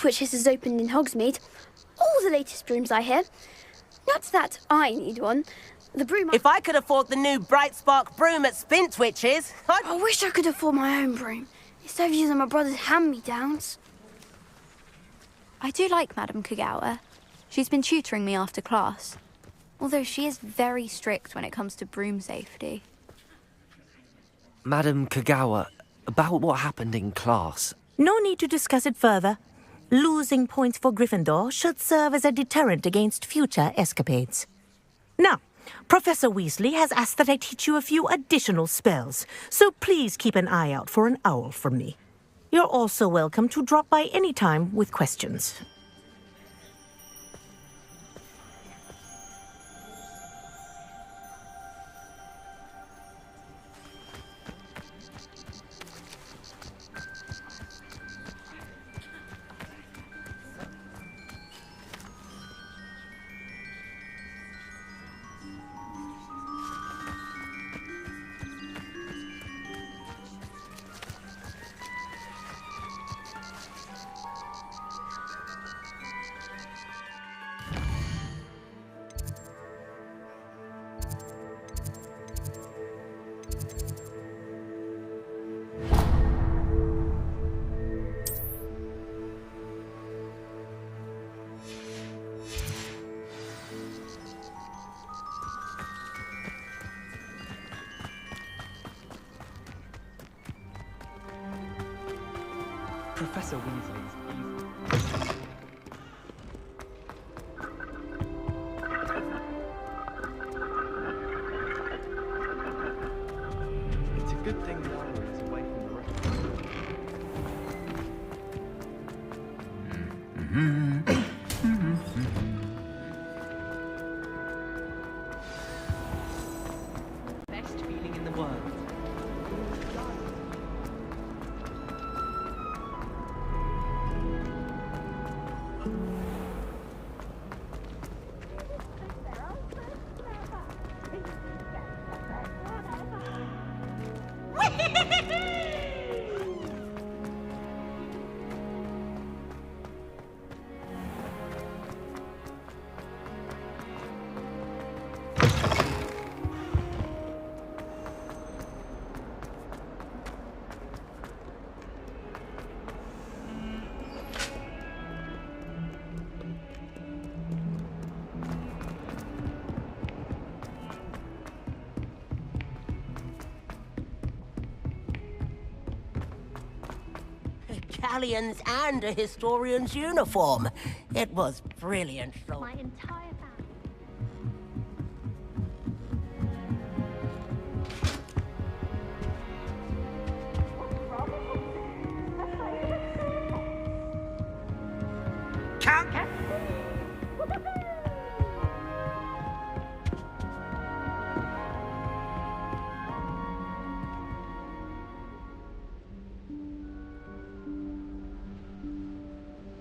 Spintwitches has opened in Hogsmeade. All the latest brooms, I hear. Not that I need one. The broom... If I could afford the new Bright Spark broom at Spintwitches, I wish I could afford my own broom. Instead of using my brother's hand-me-downs. I do like Madame Kagawa. She's been tutoring me after class. Although she is very strict when it comes to broom safety. Madame Kagawa, about what happened in class. No need to discuss it further. Losing points for Gryffindor should serve as a deterrent against future escapades. Now, Professor Weasley has asked that I teach you a few additional spells, so please keep an eye out for an owl from me. You're also welcome to drop by any time with questions. Professor Weasley's It's a good thing Laura is away from the rest. Best feeling in the world. Italians and a historian's uniform. It was brilliant. My entire family.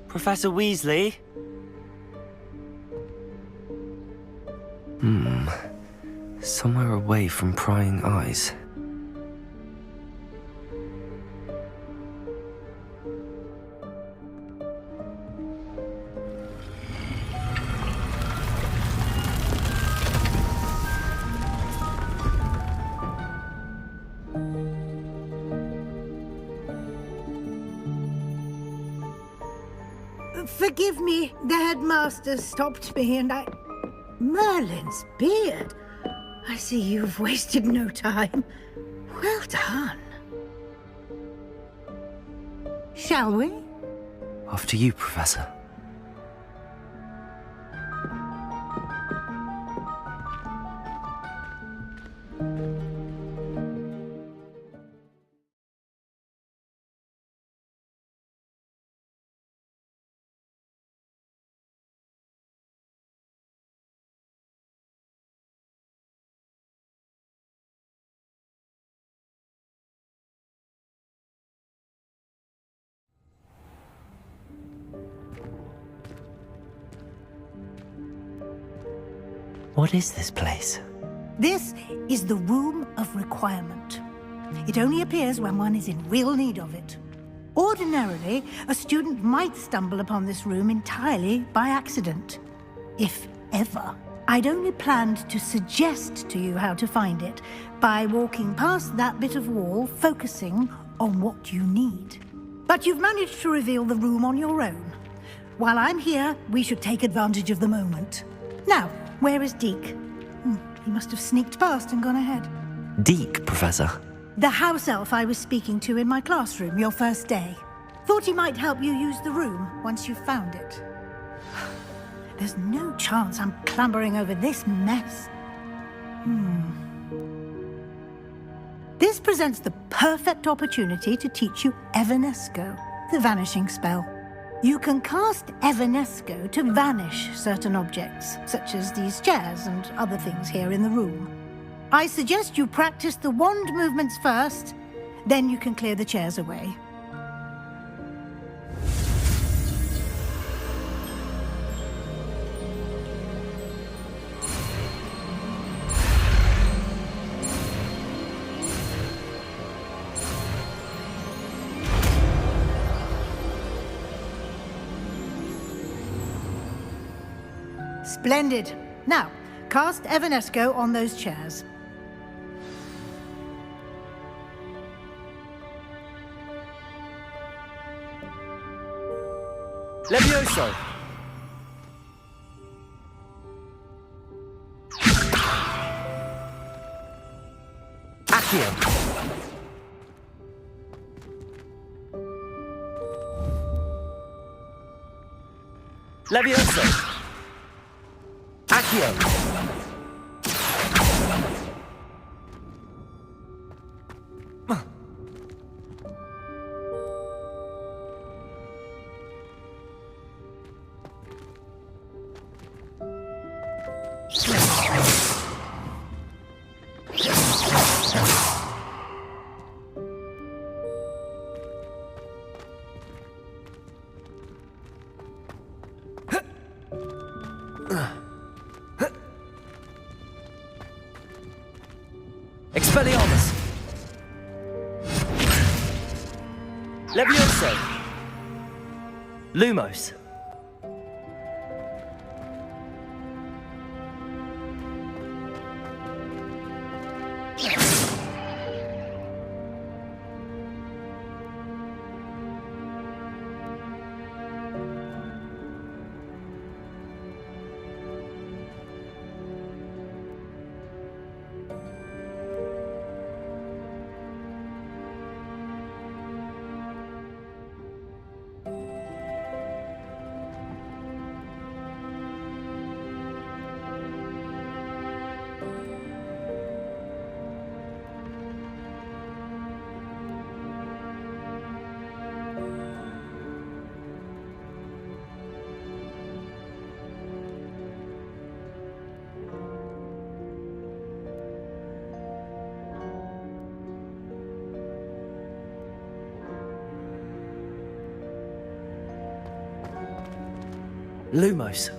Professor Weasley? Somewhere away from prying eyes. Forgive me, the headmaster stopped me and I... Merlin's beard. I see you've wasted no time. Well done. Shall we? After you, Professor. What is this place? This is the Room of Requirement. It only appears when one is in real need of it. Ordinarily, a student might stumble upon this room entirely by accident. If ever. I'd only planned to suggest to you how to find it by walking past that bit of wall, focusing on what you need. But you've managed to reveal the room on your own. While I'm here, we should take advantage of the moment. Now, where is Deke? He must have sneaked past and gone ahead. Deke, Professor. The house elf I was speaking to in my classroom your first day. Thought he might help you use the room once you found it. There's no chance I'm clambering over this mess. This presents the perfect opportunity to teach you Evanesco, the vanishing spell. You can cast Evanesco to vanish certain objects, such as these chairs and other things here in the room. I suggest you practice the wand movements first, then you can clear the chairs away. Splendid. Now, cast Evanesco on those chairs. Levioso! Accio! Levioso! Accio! Expelliarmus! Levioso! Lumos! Lumos.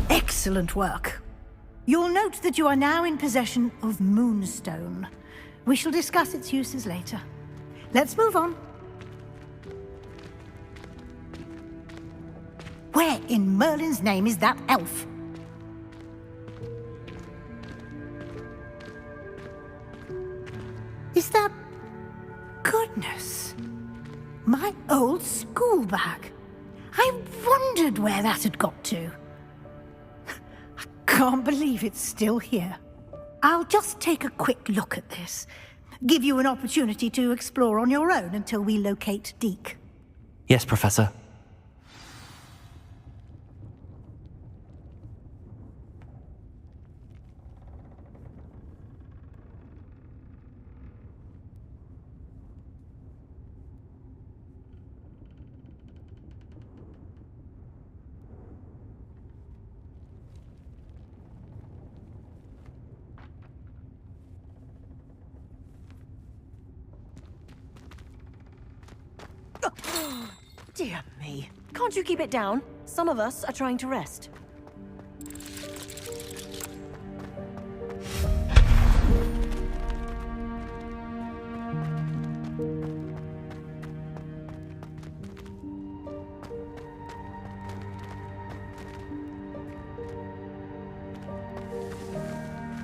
Excellent work. You'll note that you are now in possession of Moonstone. We shall discuss its uses later. Let's move on. Where in Merlin's name is that elf? Is that... Goodness. My old school bag. I wondered where that had got to. Can't believe it's still here. I'll just take a quick look at this. Give you an opportunity to explore on your own until we locate Deke. Yes, Professor. Dear me. Can't you keep it down? Some of us are trying to rest.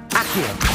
Accio.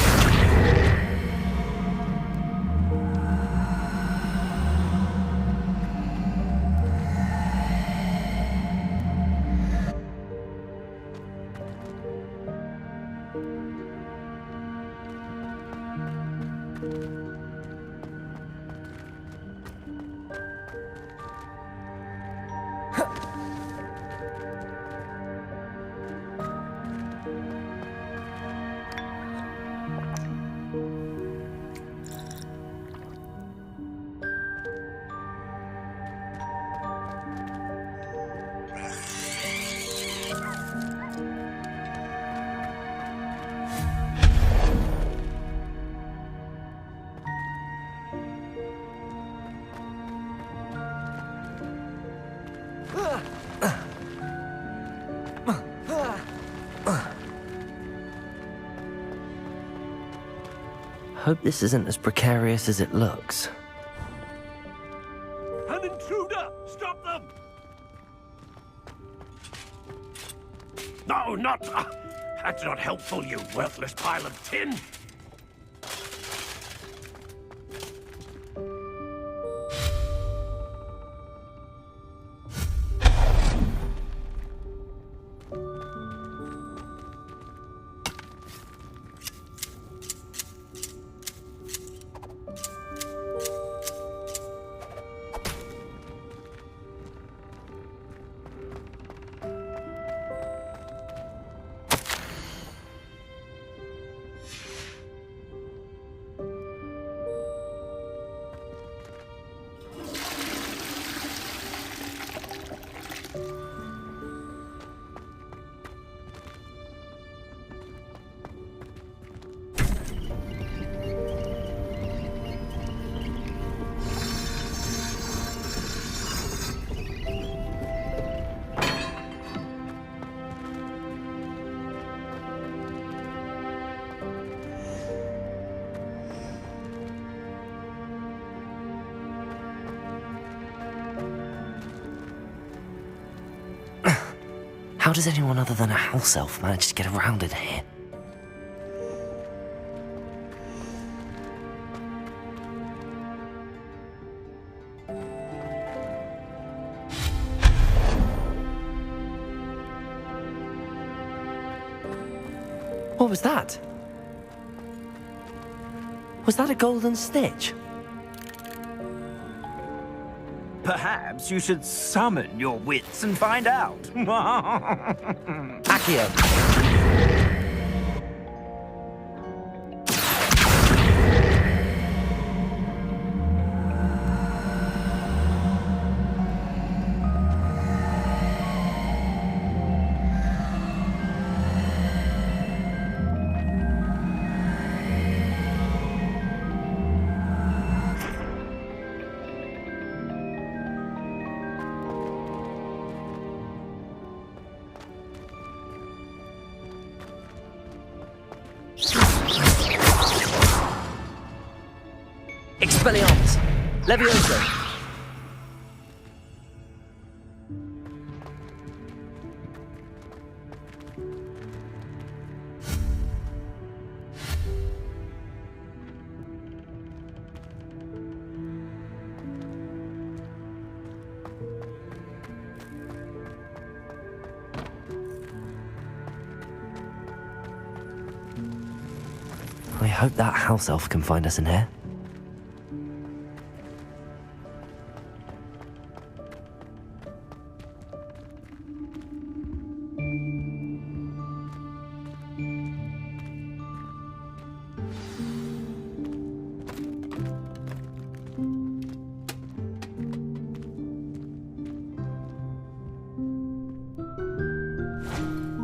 Hope this isn't as precarious as it looks. An intruder! Stop them! No, not... that's not helpful, you worthless pile of tin! How does anyone other than a house elf manage to get around in here? What was that? Was that a golden snitch? Perhaps you should summon your wits and find out. Accio. Expelliarmus. Levioso. I hope that house elf can find us in here.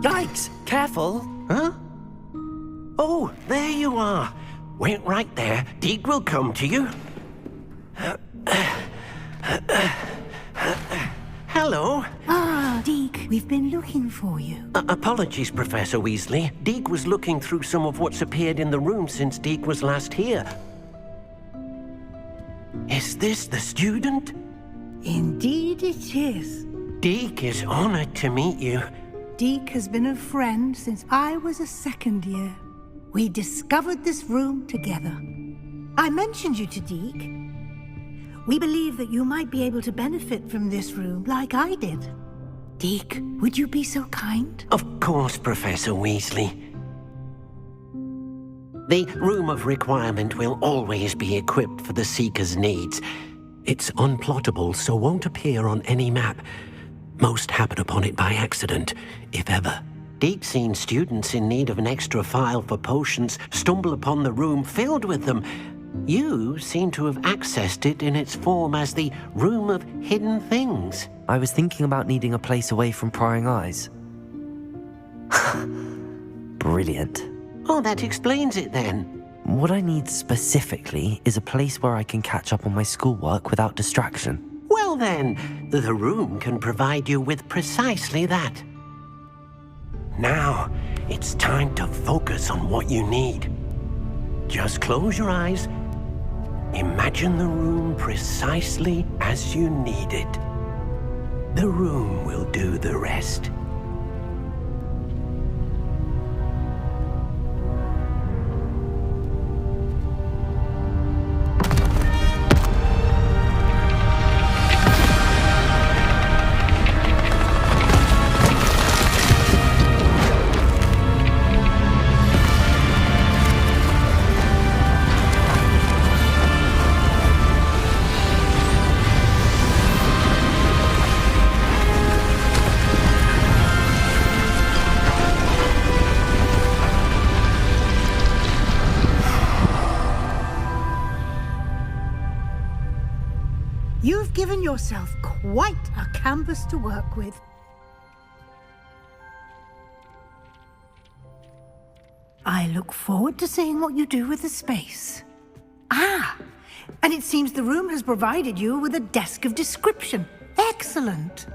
Yikes! Careful! Huh? Oh, there you are. Wait right there. Deek will come to you. hello. Ah, Deke, we've been looking for you. Apologies, Professor Weasley. Deke was looking through some of what's appeared in the room since Deke was last here. Is this the student? Indeed it is. Deke is honored to meet you. Deke has been a friend since I was a second year. We discovered this room together. I mentioned you to Deke. We believe that you might be able to benefit from this room like I did. Deke, would you be so kind? Of course, Professor Weasley. The Room of Requirement will always be equipped for the Seeker's needs. It's unplottable, so won't appear on any map. Most happen upon it by accident, if ever. Deke's seen students in need of an extra file for potions stumble upon the room filled with them. You seem to have accessed it in its form as the Room of Hidden Things. I was thinking about needing a place away from prying eyes. Brilliant. Oh, that explains it then. What I need specifically is a place where I can catch up on my schoolwork without distraction. Well then, the room can provide you with precisely that. Now, it's time to focus on what you need. Just close your eyes. Imagine the room precisely as you need it. The room will do the rest. You've given yourself quite a canvas to work with. I look forward to seeing what you do with the space. Ah, and it seems the room has provided you with a desk of description. Excellent.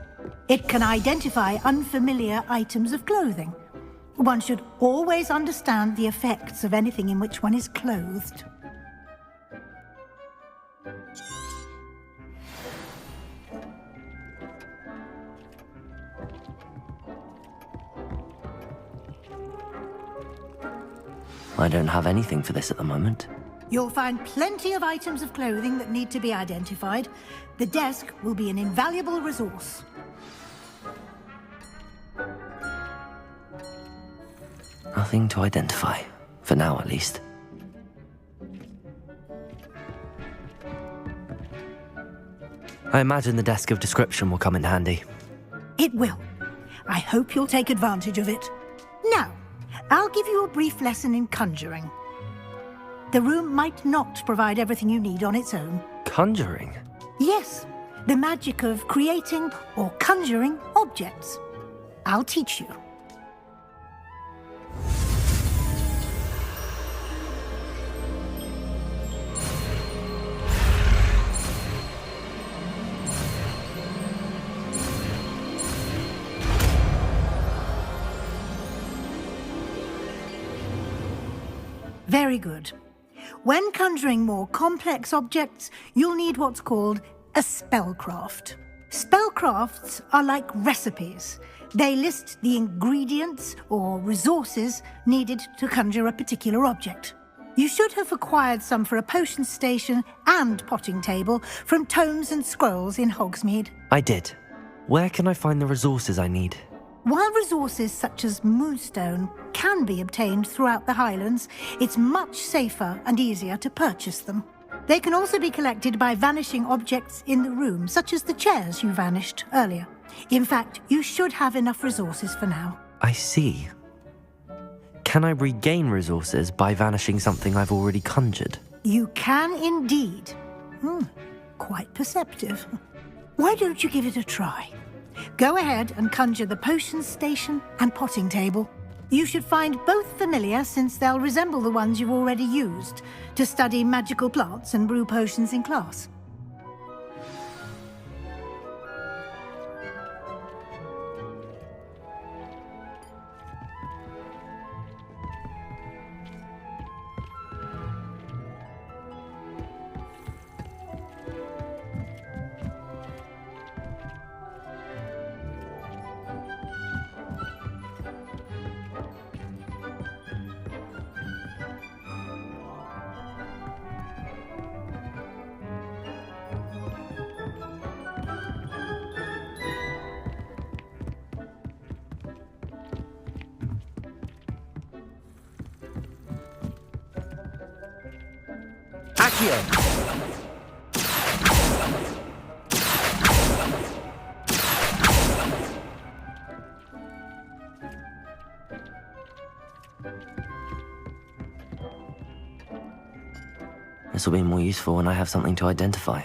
It can identify unfamiliar items of clothing. One should always understand the effects of anything in which one is clothed. I don't have anything for this at the moment. You'll find plenty of items of clothing that need to be identified. The desk will be an invaluable resource. Nothing to identify, for now at least. I imagine the desk of description will come in handy. It will. I hope you'll take advantage of it. Now, I'll give you a brief lesson in conjuring. The room might not provide everything you need on its own. Conjuring? Yes, the magic of creating or conjuring objects. I'll teach you. Very good. When conjuring more complex objects, you'll need what's called a spellcraft. Spellcrafts are like recipes. They list the ingredients or resources needed to conjure a particular object. You should have acquired some for a potion station and potting table from tomes and scrolls in Hogsmeade. I did. Where can I find the resources I need? While resources such as moonstone can be obtained throughout the Highlands, it's much safer and easier to purchase them. They can also be collected by vanishing objects in the room, such as the chairs you vanished earlier. In fact, you should have enough resources for now. I see. Can I regain resources by vanishing something I've already conjured? You can indeed. Quite perceptive. Why don't you give it a try? Go ahead and conjure the potion station and potting table. You should find both familiar, since they'll resemble the ones you've already used to study magical plants and brew potions in class. Accio. This will be more useful when I have something to identify.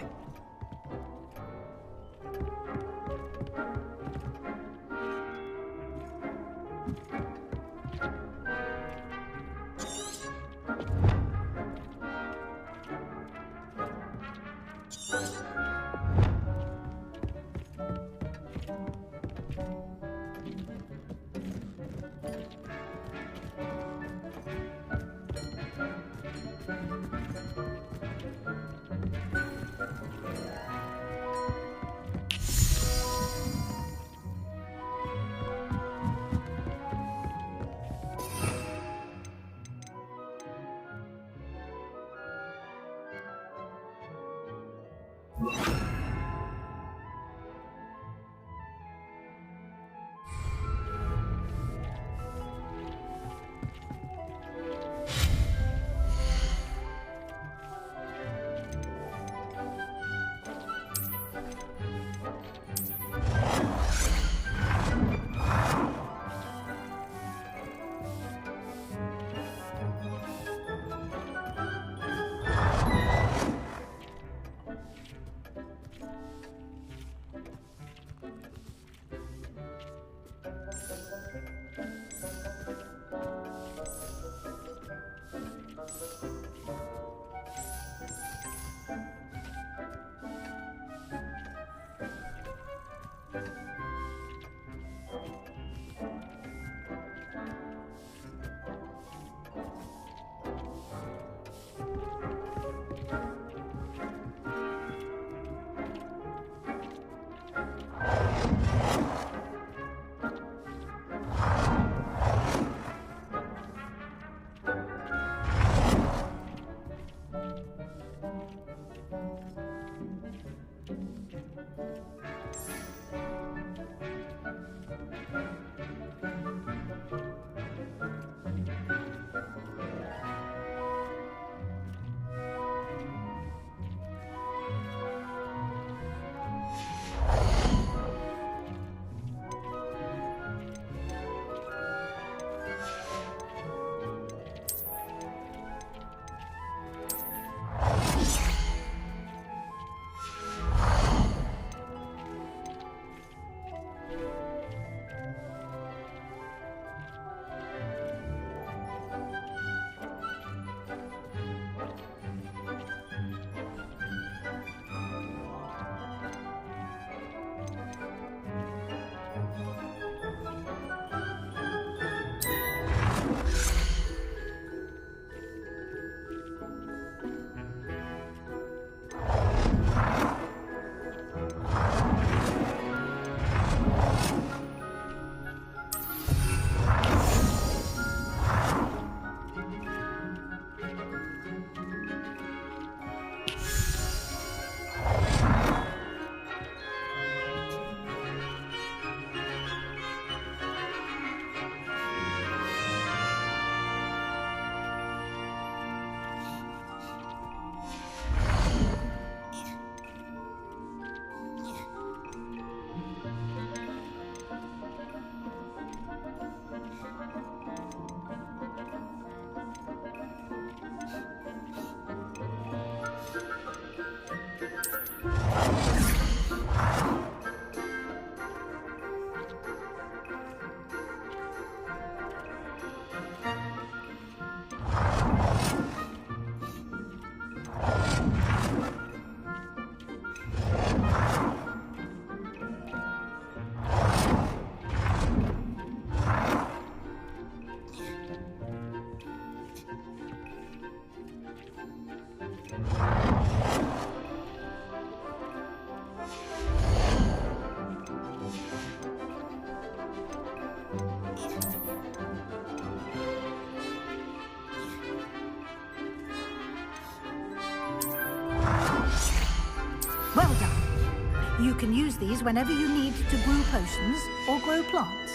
Well done. You can use these whenever you need to brew potions or grow plants.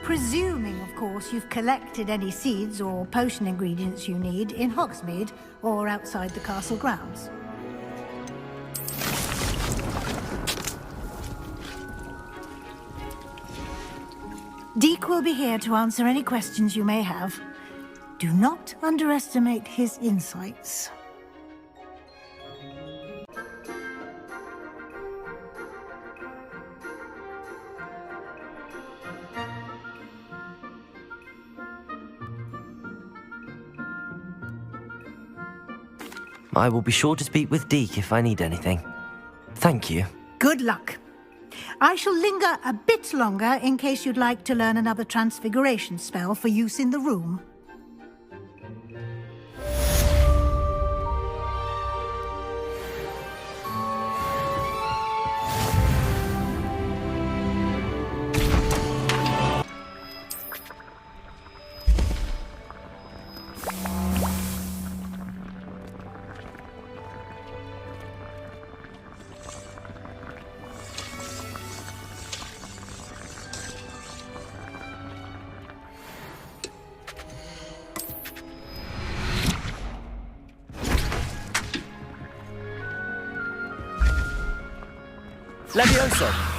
Presuming, of course, you've collected any seeds or potion ingredients you need in Hogsmeade or outside the castle grounds. Deke will be here to answer any questions you may have. Do not underestimate his insights. I will be sure to speak with Deke if I need anything. Thank you. Good luck. I shall linger a bit longer in case you'd like to learn another transfiguration spell for use in the room. Levioso!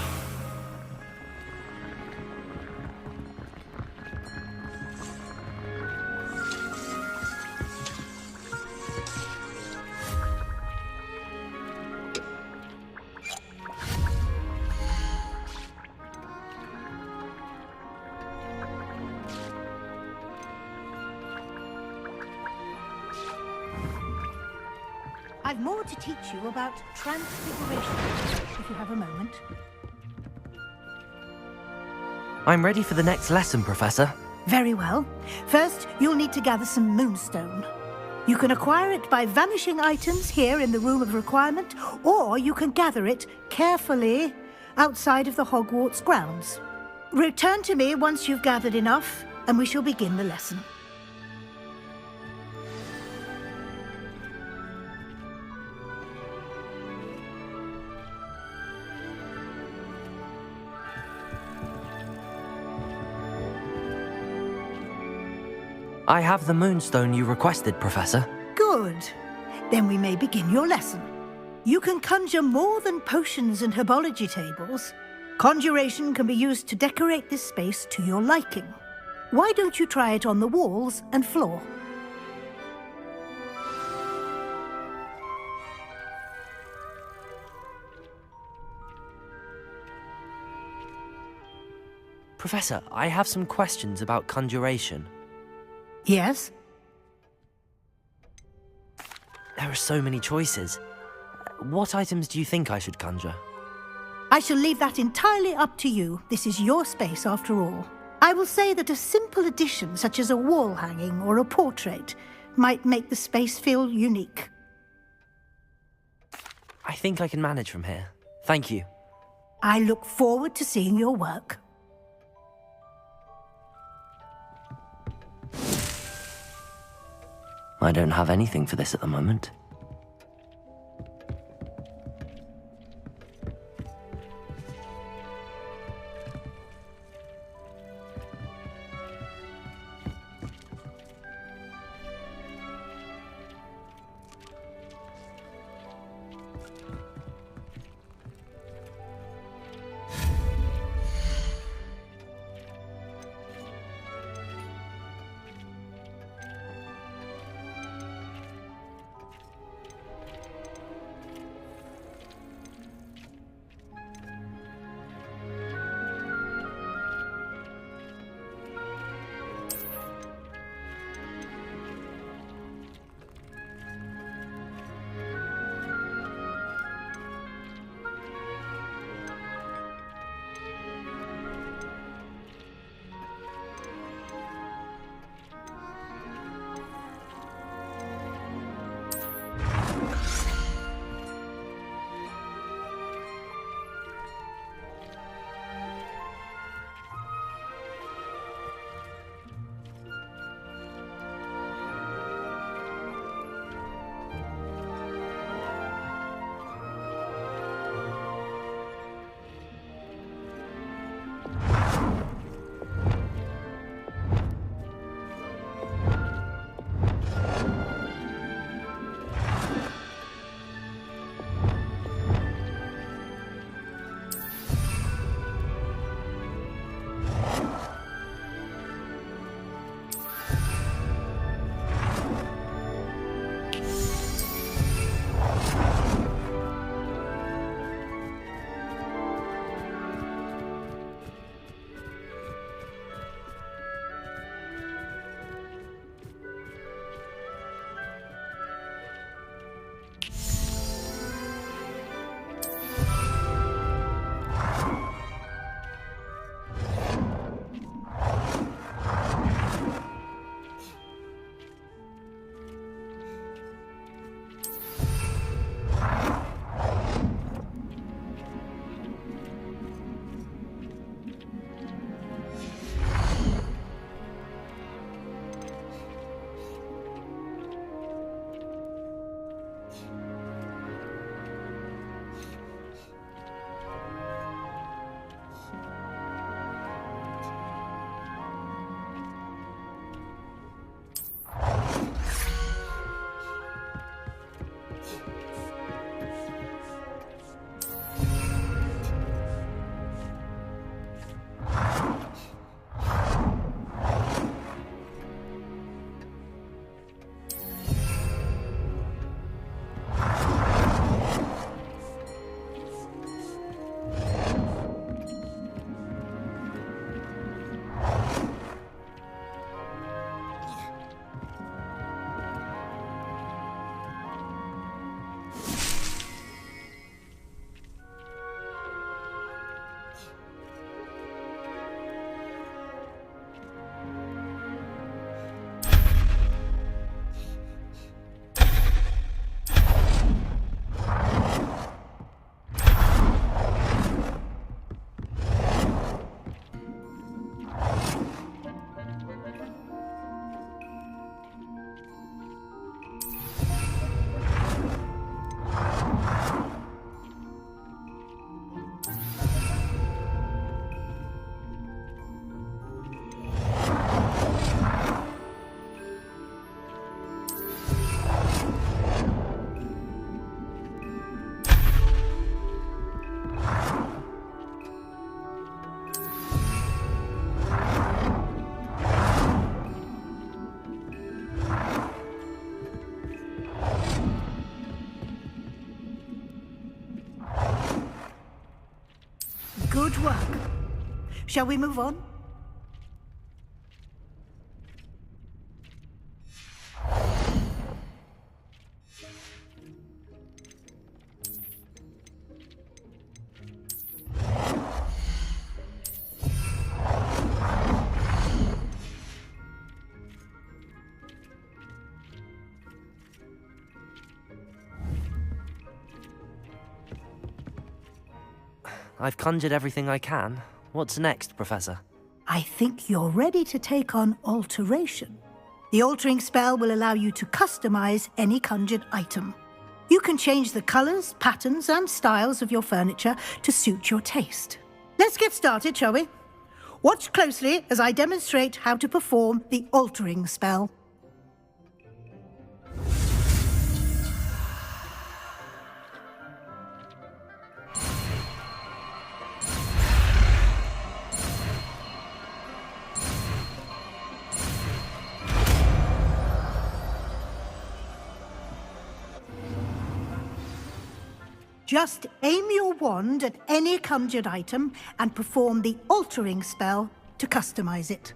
I've more to teach you about transfiguration, if you have a moment. I'm ready for the next lesson, Professor. Very well. First, you'll need to gather some moonstone. You can acquire it by vanishing items here in the Room of Requirement, or you can gather it carefully outside of the Hogwarts grounds. Return to me once you've gathered enough, and we shall begin the lesson. I have the moonstone you requested, Professor. Good. Then we may begin your lesson. You can conjure more than potions and herbology tables. Conjuration can be used to decorate this space to your liking. Why don't you try it on the walls and floor? Professor, I have some questions about conjuration. Yes? There are so many choices. What items do you think I should conjure? I shall leave that entirely up to you. This is your space after all. I will say that a simple addition, such as a wall hanging or a portrait, might make the space feel unique. I think I can manage from here. Thank you. I look forward to seeing your work. I don't have anything for this at the moment. Good work. Shall we move on? I've conjured everything I can. What's next, Professor? I think you're ready to take on alteration. The altering spell will allow you to customize any conjured item. You can change the colors, patterns, and styles of your furniture to suit your taste. Let's get started, shall we? Watch closely as I demonstrate how to perform the altering spell. Just aim your wand at any conjured item and perform the altering spell to customize it.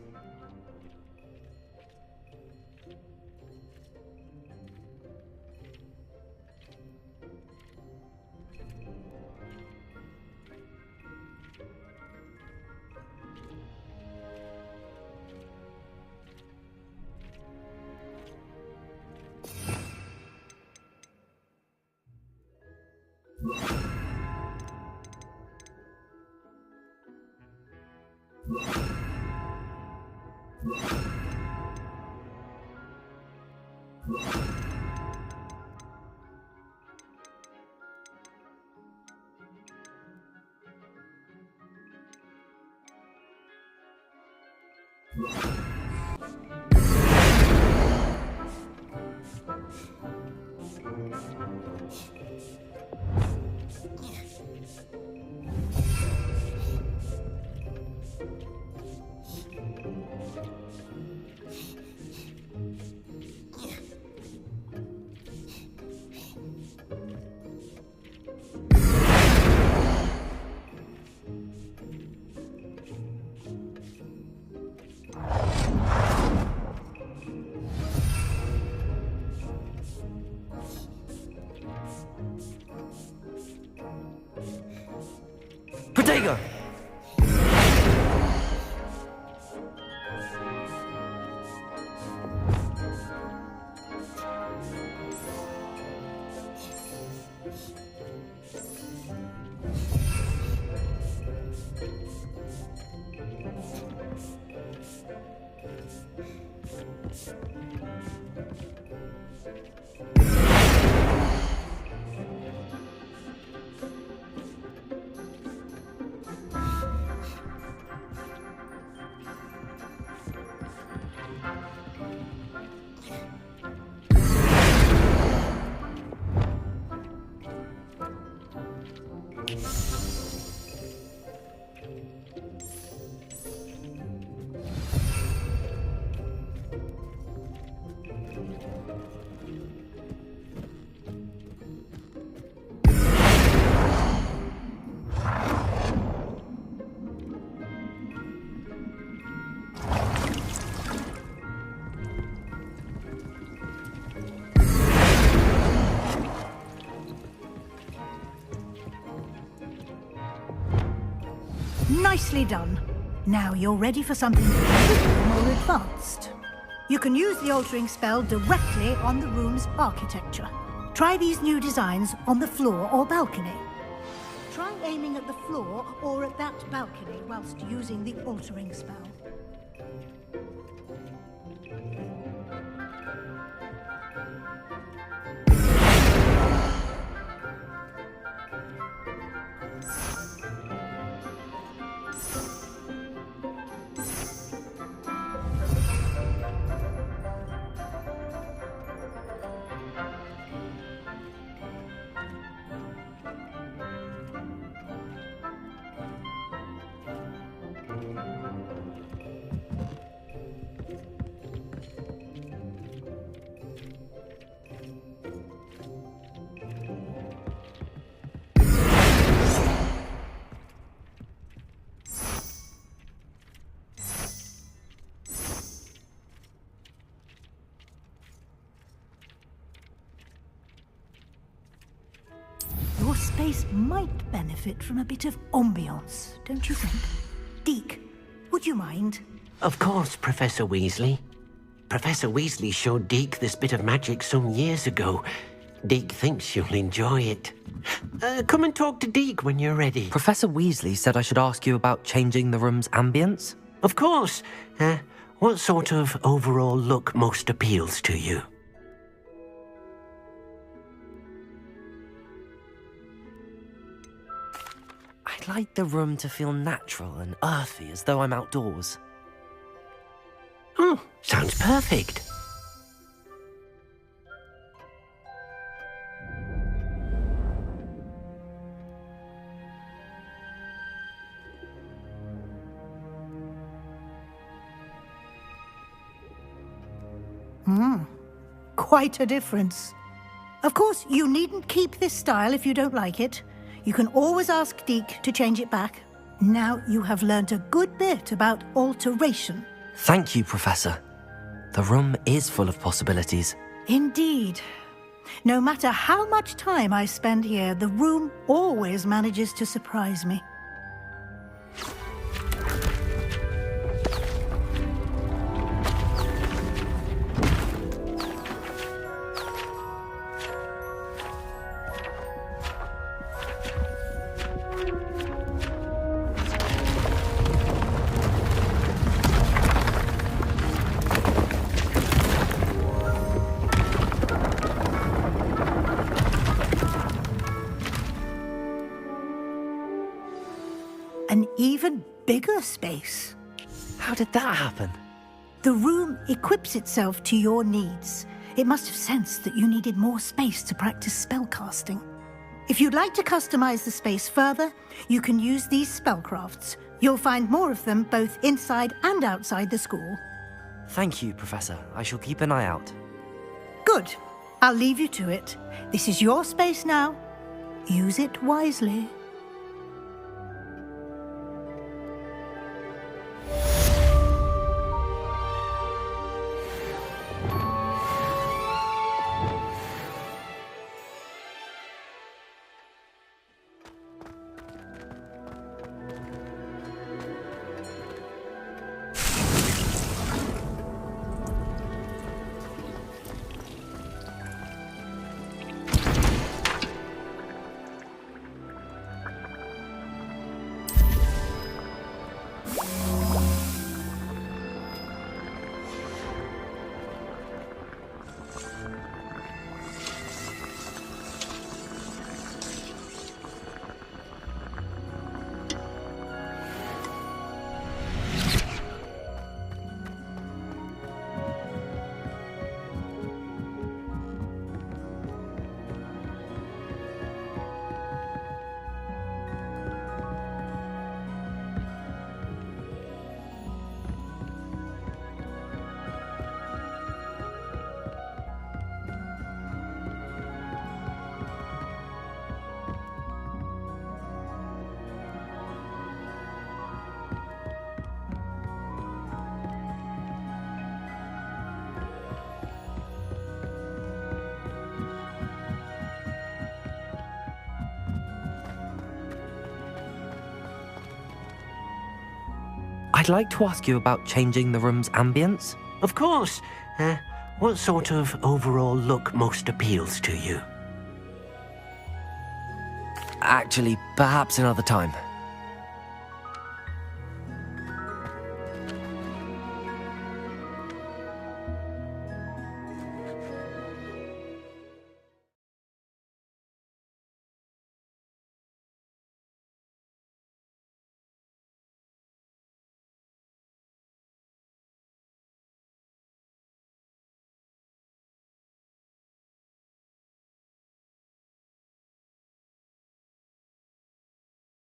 Protego! Nicely done. Now you're ready for something a little more advanced. You can use the altering spell directly on the room's architecture. Try these new designs on the floor or balcony. Try aiming at the floor or at that balcony whilst using the altering spell. Your space might benefit from a bit of ambiance, don't you think? Deke, would you mind? Of course, Professor Weasley. Professor Weasley showed Deke this bit of magic some years ago. Deke thinks you'll enjoy it. Come and talk to Deke when you're ready. Professor Weasley said I should ask you about changing the room's ambience. Of course. What sort of overall look most appeals to you? I'd like the room to feel natural and earthy, as though I'm outdoors. Oh, sounds perfect. Quite a difference. Of course, you needn't keep this style if you don't like it. You can always ask Deke to change it back. Now you have learnt a good bit about alteration. Thank you, Professor. The room is full of possibilities. Indeed. No matter how much time I spend here, the room always manages to surprise me. An even bigger space. How did that happen? The room equips itself to your needs. It must have sensed that you needed more space to practice spellcasting. If you'd like to customize the space further, you can use these spellcrafts. You'll find more of them both inside and outside the school. Thank you, Professor. I shall keep an eye out. Good. I'll leave you to it. This is your space now. Use it wisely. I'd like to ask you about changing the room's ambience. Of course. What sort of overall look most appeals to you? Actually, perhaps another time.